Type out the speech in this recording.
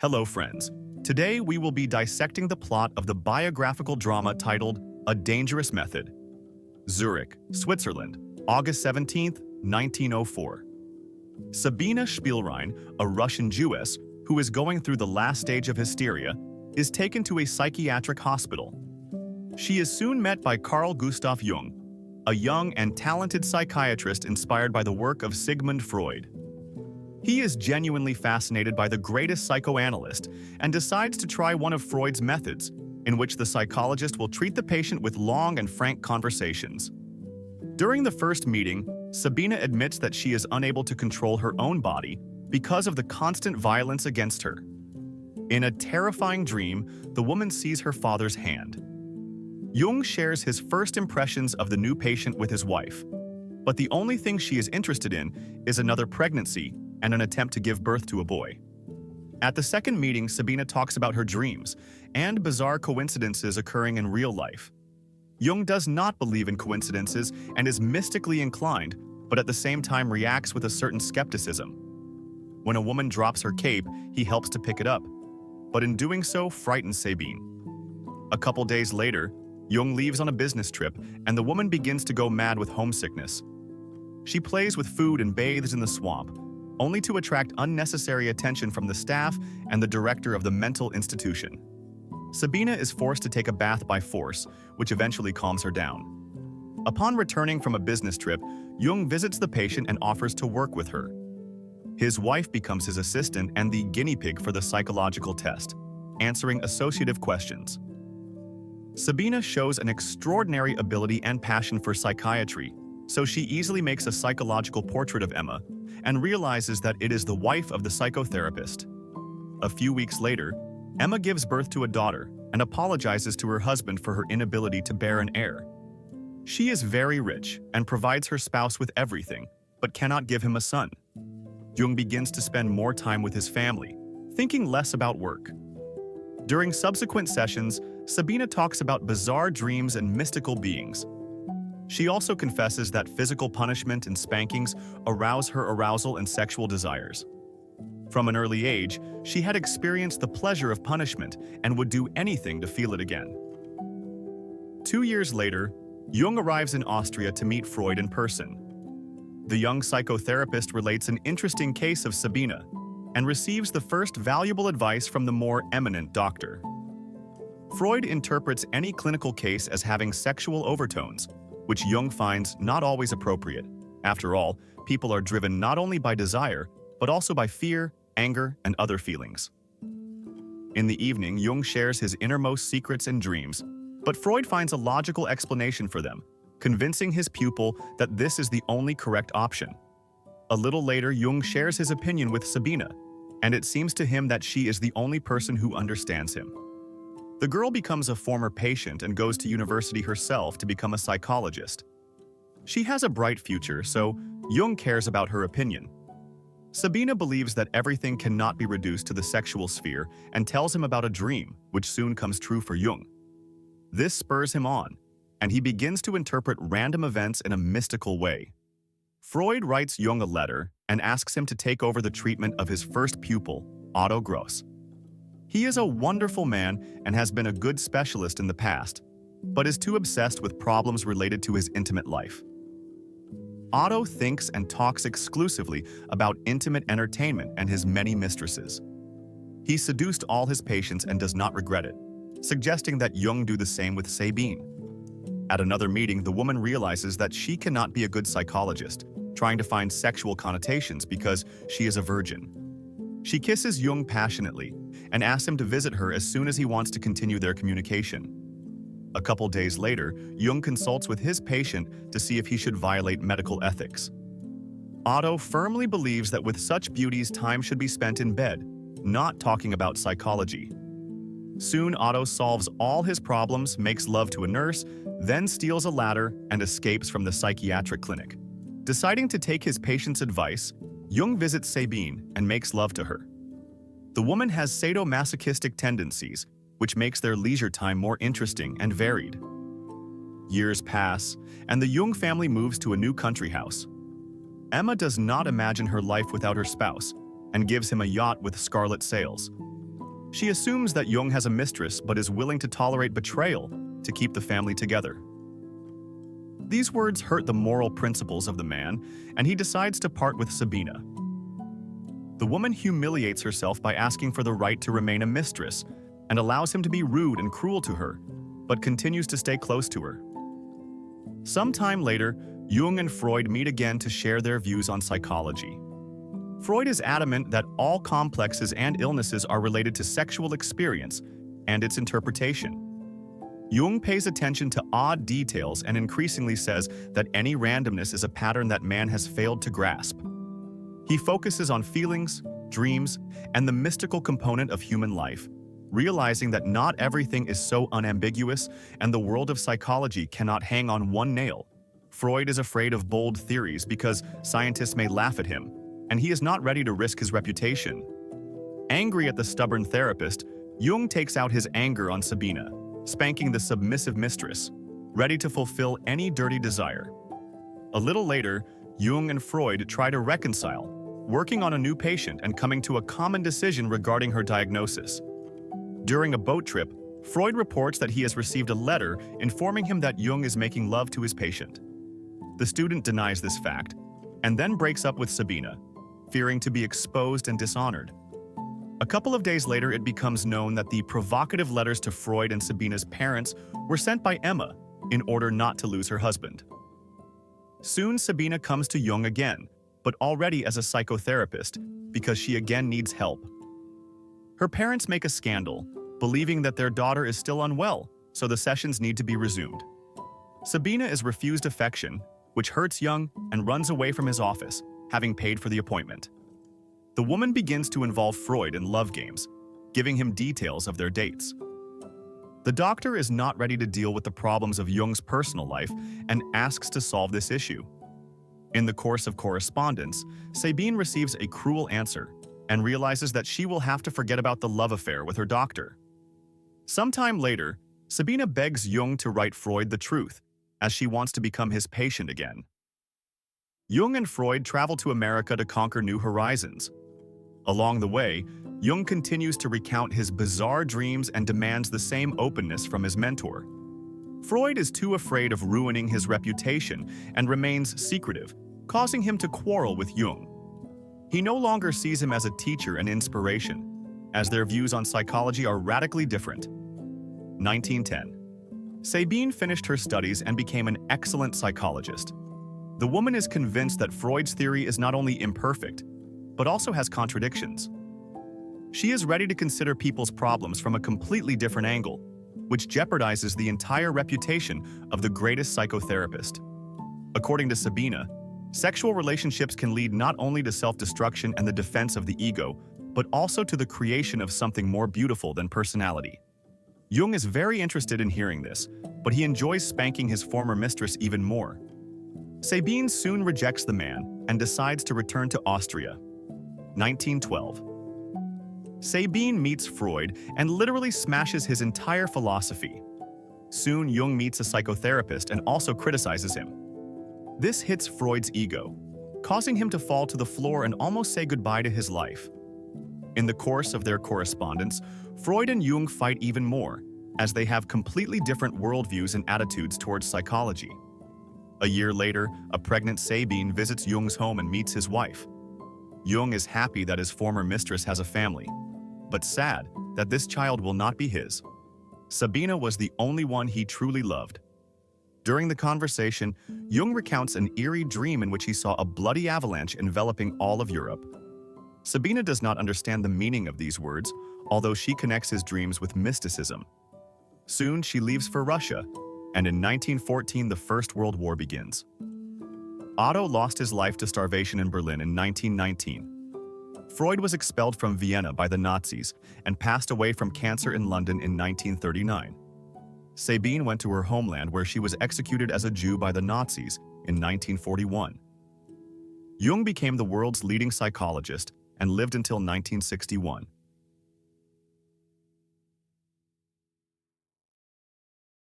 Hello, friends. Today we will be dissecting the plot of the biographical drama titled A Dangerous Method. Zurich, Switzerland, August 17, 1904. Sabina Spielrein, a Russian Jewess who is going through the last stage of hysteria, is taken to a psychiatric hospital. She is soon met by Carl Gustav Jung, a young and talented psychiatrist inspired by the work of Sigmund Freud. He is genuinely fascinated by the greatest psychoanalyst and decides to try one of Freud's methods, in which the psychologist will treat the patient with long and frank conversations. During the first meeting, Sabina admits that she is unable to control her own body because of the constant violence against her. In a terrifying dream, the woman sees her father's hand. Jung shares his first impressions of the new patient with his wife, but the only thing she is interested in is another pregnancy and an attempt to give birth to a boy. At the second meeting, Sabina talks about her dreams and bizarre coincidences occurring in real life. Jung does not believe in coincidences and is mystically inclined, but at the same time reacts with a certain skepticism. When a woman drops her cape, he helps to pick it up, but in doing so frightens Sabine. A couple days later, Jung leaves on a business trip and the woman begins to go mad with homesickness. She plays with food and bathes in the swamp, only to attract unnecessary attention from the staff and the director of the mental institution. Sabina is forced to take a bath by force, which eventually calms her down. Upon returning from a business trip, Jung visits the patient and offers to work with her. His wife becomes his assistant and the guinea pig for the psychological test, answering associative questions. Sabina shows an extraordinary ability and passion for psychiatry, so she easily makes a psychological portrait of Emma and realizes that it is the wife of the psychotherapist. A few weeks later, Emma gives birth to a daughter and apologizes to her husband for her inability to bear an heir. She is very rich and provides her spouse with everything, but cannot give him a son. Jung begins to spend more time with his family, thinking less about work. During subsequent sessions, Sabina talks about bizarre dreams and mystical beings. She also confesses that physical punishment and spankings arouse her arousal and sexual desires. From an early age, she had experienced the pleasure of punishment and would do anything to feel it again. 2 years later, Jung arrives in Austria to meet Freud in person. The young psychotherapist relates an interesting case of Sabina and receives the first valuable advice from the more eminent doctor. Freud interprets any clinical case as having sexual overtones, which Jung finds not always appropriate. After all, people are driven not only by desire, but also by fear, anger, and other feelings. In the evening, Jung shares his innermost secrets and dreams, but Freud finds a logical explanation for them, convincing his pupil that this is the only correct option. A little later, Jung shares his opinion with Sabina, and it seems to him that she is the only person who understands him. The girl becomes a former patient and goes to university herself to become a psychologist. She has a bright future, so Jung cares about her opinion. Sabina believes that everything cannot be reduced to the sexual sphere and tells him about a dream, which soon comes true for Jung. This spurs him on, and he begins to interpret random events in a mystical way. Freud writes Jung a letter and asks him to take over the treatment of his first pupil, Otto Gross. He is a wonderful man and has been a good specialist in the past, but is too obsessed with problems related to his intimate life. Otto thinks and talks exclusively about intimate entertainment and his many mistresses. He seduced all his patients and does not regret it, suggesting that Jung do the same with Sabine. At another meeting, the woman realizes that she cannot be a good psychologist, trying to find sexual connotations because she is a virgin. She kisses Jung passionately and asks him to visit her as soon as he wants to continue their communication. A couple days later, Jung consults with his patient to see if he should violate medical ethics. Otto firmly believes that with such beauties, time should be spent in bed, not talking about psychology. Soon, Otto solves all his problems, makes love to a nurse, then steals a ladder and escapes from the psychiatric clinic. Deciding to take his patient's advice, Jung visits Sabine and makes love to her. The woman has sadomasochistic tendencies, which makes their leisure time more interesting and varied. Years pass, and the Jung family moves to a new country house. Emma does not imagine her life without her spouse, and gives him a yacht with scarlet sails. She assumes that Jung has a mistress but is willing to tolerate betrayal to keep the family together. These words hurt the moral principles of the man, and he decides to part with Sabina. The woman humiliates herself by asking for the right to remain a mistress and allows him to be rude and cruel to her, but continues to stay close to her. Sometime later, Jung and Freud meet again to share their views on psychology. Freud is adamant that all complexes and illnesses are related to sexual experience and its interpretation. Jung pays attention to odd details and increasingly says that any randomness is a pattern that man has failed to grasp. He focuses on feelings, dreams, and the mystical component of human life, realizing that not everything is so unambiguous and the world of psychology cannot hang on one nail. Freud is afraid of bold theories because scientists may laugh at him, and he is not ready to risk his reputation. Angry at the stubborn therapist, Jung takes out his anger on Sabina, spanking the submissive mistress, ready to fulfill any dirty desire. A little later, Jung and Freud try to reconcile, working on a new patient and coming to a common decision regarding her diagnosis. During a boat trip, Freud reports that he has received a letter informing him that Jung is making love to his patient. The student denies this fact, and then breaks up with Sabina, fearing to be exposed and dishonored. A couple of days later, it becomes known that the provocative letters to Freud and Sabina's parents were sent by Emma in order not to lose her husband. Soon, Sabina comes to Jung again, but already as a psychotherapist, because she again needs help. Her parents make a scandal, believing that their daughter is still unwell, so the sessions need to be resumed. Sabina is refused affection, which hurts Jung, and runs away from his office, having paid for the appointment. The woman begins to involve Freud in love games, giving him details of their dates. The doctor is not ready to deal with the problems of Jung's personal life and asks to solve this issue. In the course of correspondence, Sabine receives a cruel answer and realizes that she will have to forget about the love affair with her doctor. Sometime later, Sabina begs Jung to write Freud the truth, as she wants to become his patient again. Jung and Freud travel to America to conquer new horizons. Along the way, Jung continues to recount his bizarre dreams and demands the same openness from his mentor. Freud is too afraid of ruining his reputation and remains secretive, causing him to quarrel with Jung. He no longer sees him as a teacher and inspiration, as their views on psychology are radically different. 1910. Sabine finished her studies and became an excellent psychologist. The woman is convinced that Freud's theory is not only imperfect, but also has contradictions. She is ready to consider people's problems from a completely different angle, which jeopardizes the entire reputation of the greatest psychotherapist. According to Sabina, sexual relationships can lead not only to self-destruction and the defense of the ego, but also to the creation of something more beautiful than personality. Jung is very interested in hearing this, but he enjoys spanking his former mistress even more. Sabine soon rejects the man and decides to return to Austria. 1912. Sabine meets Freud and literally smashes his entire philosophy. Soon, Jung meets a psychotherapist and also criticizes him. This hits Freud's ego, causing him to fall to the floor and almost say goodbye to his life. In the course of their correspondence, Freud and Jung fight even more, as they have completely different worldviews and attitudes towards psychology. A year later, a pregnant Sabine visits Jung's home and meets his wife. Jung is happy that his former mistress has a family, but sad that this child will not be his. Sabina was the only one he truly loved. During the conversation, Jung recounts an eerie dream in which he saw a bloody avalanche enveloping all of Europe. Sabina does not understand the meaning of these words, although she connects his dreams with mysticism. Soon, she leaves for Russia, and in 1914, the First World War begins. Otto lost his life to starvation in Berlin in 1919. Freud was expelled from Vienna by the Nazis and passed away from cancer in London in 1939. Sabine went to her homeland where she was executed as a Jew by the Nazis in 1941. Jung became the world's leading psychologist and lived until 1961.